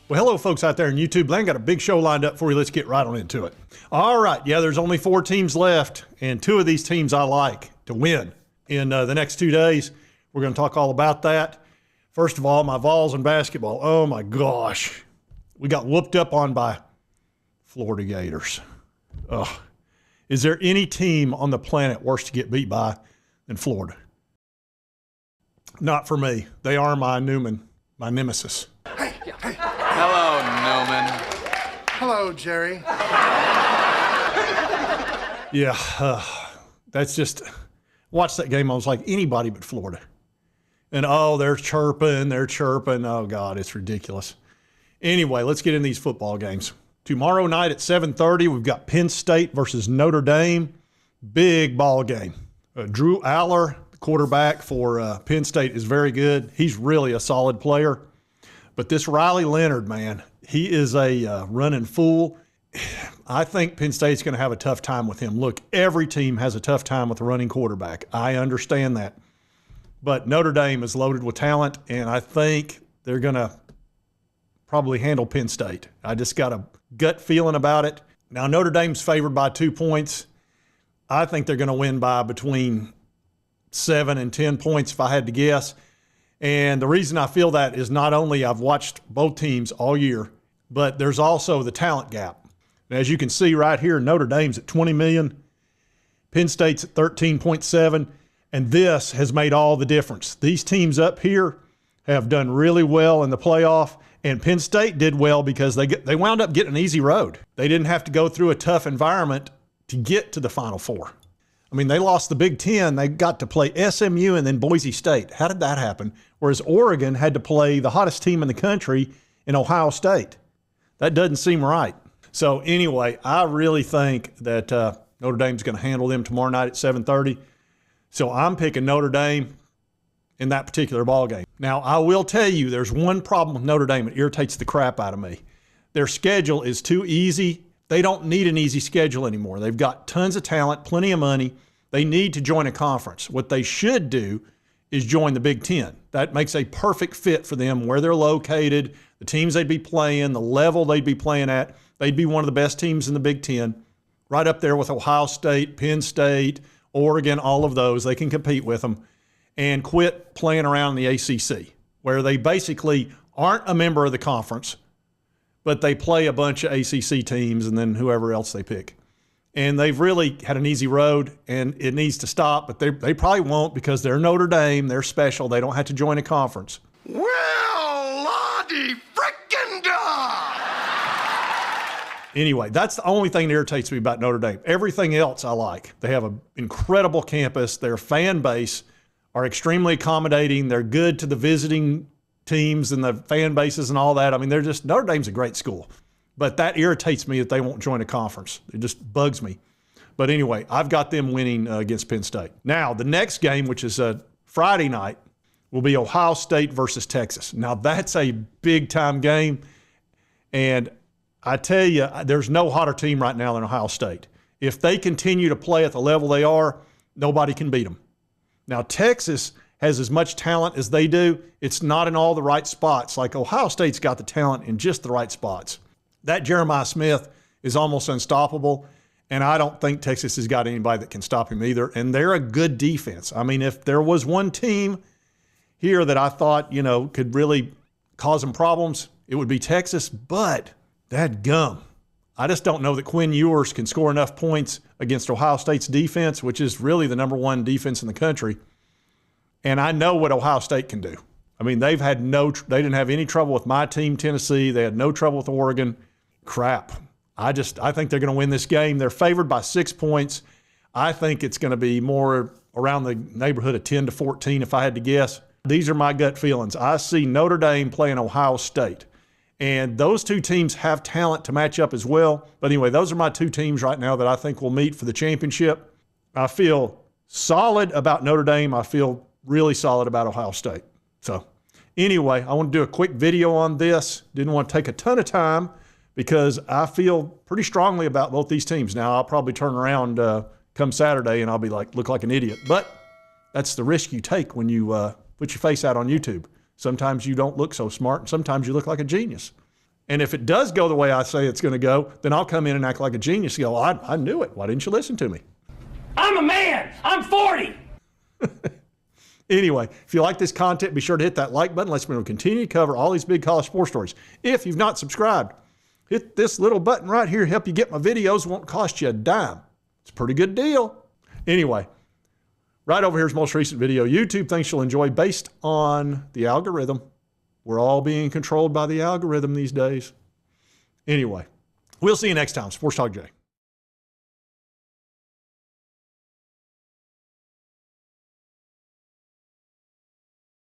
Well, hello, folks out there on YouTube. Land got a big show lined up for you. Let's get right on into it. All right. Yeah, there's only 4 teams left, and 2 of these teams I like to win in the next 2 days. We're going to talk all about that. First of all, my Vols in basketball. Oh, my gosh. We got whooped up on by Florida Gators. Ugh. Is there any team on the planet worse to get beat by than Florida? Not for me. They are my nemesis. Hey. Hello, Newman. Hello, Jerry. Yeah, that's just, watch that game. I was like, anybody but Florida. And they're chirping. Oh, God, it's ridiculous. Anyway, let's get in these football games. Tomorrow night at 7:30, we've got Penn State versus Notre Dame. Big ball game. Drew Aller, the quarterback for Penn State, is very good. He's really a solid player. But this Riley Leonard, man, he is a running fool. I think Penn State's going to have a tough time with him. Look, every team has a tough time with a running quarterback. I understand that. But Notre Dame is loaded with talent, and I think they're going to probably handle Penn State. I just got a gut feeling about it. Now, Notre Dame's favored by 2 points. I think they're going to win by between 7 and 10 points if I had to guess. And the reason I feel that is not only I've watched both teams all year, but there's also the talent gap. And as you can see right here, Notre Dame's at 20 million, Penn State's at 13.7, and this has made all the difference. These teams up here have done really well in the playoff, and Penn State did well because they wound up getting an easy road. They didn't have to go through a tough environment to get to the Final Four. I mean, they lost the Big Ten. They got to play SMU and then Boise State. How did that happen? Whereas Oregon had to play the hottest team in the country in Ohio State. That doesn't seem right. So anyway, I really think that Notre Dame's going to handle them tomorrow night at 7:30. So I'm picking Notre Dame in that particular ball game. Now, I will tell you there's one problem with Notre Dame. It irritates the crap out of me. Their schedule is too easy. They don't need an easy schedule anymore. They've got tons of talent, plenty of money. They need to join a conference. What they should do is join the Big Ten. That makes a perfect fit for them, where they're located, the teams they'd be playing, the level they'd be playing at. They'd be one of the best teams in the Big Ten, right up there with Ohio State, Penn State, Oregon, all of those. They can compete with them, and quit playing around in the ACC, where they basically aren't a member of the conference, but they play a bunch of ACC teams and then whoever else they pick. And they've really had an easy road, and it needs to stop, but they probably won't because they're Notre Dame. They're special. They don't have to join a conference. Well, Lottie frickin' da! Anyway, that's the only thing that irritates me about Notre Dame. Everything else I like. They have an incredible campus. Their fan base are extremely accommodating. They're good to the visiting teams and the fan bases and all that. I mean, Notre Dame's a great school. But that irritates me that they won't join a conference. It just bugs me. But anyway, I've got them winning against Penn State. Now, the next game, which is Friday night, will be Ohio State versus Texas. Now, that's a big-time game. And I tell you, there's no hotter team right now than Ohio State. If they continue to play at the level they are, nobody can beat them. Now, Texas has as much talent as they do. It's not in all the right spots. Like Ohio State's got the talent in just the right spots. That Jeremiah Smith is almost unstoppable, and I don't think Texas has got anybody that can stop him either. And they're a good defense. I mean, if there was one team here that I thought, could really cause them problems, it would be Texas. But that gum, I just don't know that Quinn Ewers can score enough points against Ohio State's defense, which is really the #1 defense in the country. And I know what Ohio State can do. I mean, they didn't have any trouble with my team, Tennessee. They had no trouble with Oregon. Crap. I think they're going to win this game. They're favored by 6 points. I think it's going to be more around the neighborhood of 10 to 14 if I had to guess. These are my gut feelings. I see Notre Dame playing Ohio State. And those two teams have talent to match up as well. But anyway, those are my 2 teams right now that I think will meet for the championship. I feel solid about Notre Dame. I feel really solid about Ohio State. So anyway, I want to do a quick video on this. Didn't want to take a ton of time because I feel pretty strongly about both these teams. Now, I'll probably turn around come Saturday and I'll be look like an idiot. But that's the risk you take when you put your face out on YouTube. Sometimes you don't look so smart, and sometimes you look like a genius. And if it does go the way I say it's going to go, then I'll come in and act like a genius and go, I knew it. Why didn't you listen to me? I'm a man. I'm 40. Anyway, if you like this content, be sure to hit that like button. Let's continue to cover all these big college sports stories. If you've not subscribed, hit this little button right here. Help you get my videos. Won't cost you a dime. It's a pretty good deal. Anyway, right over here's most recent video. YouTube thinks you'll enjoy based on the algorithm. We're all being controlled by the algorithm these days. Anyway, we'll see you next time. Sports Talk Jay.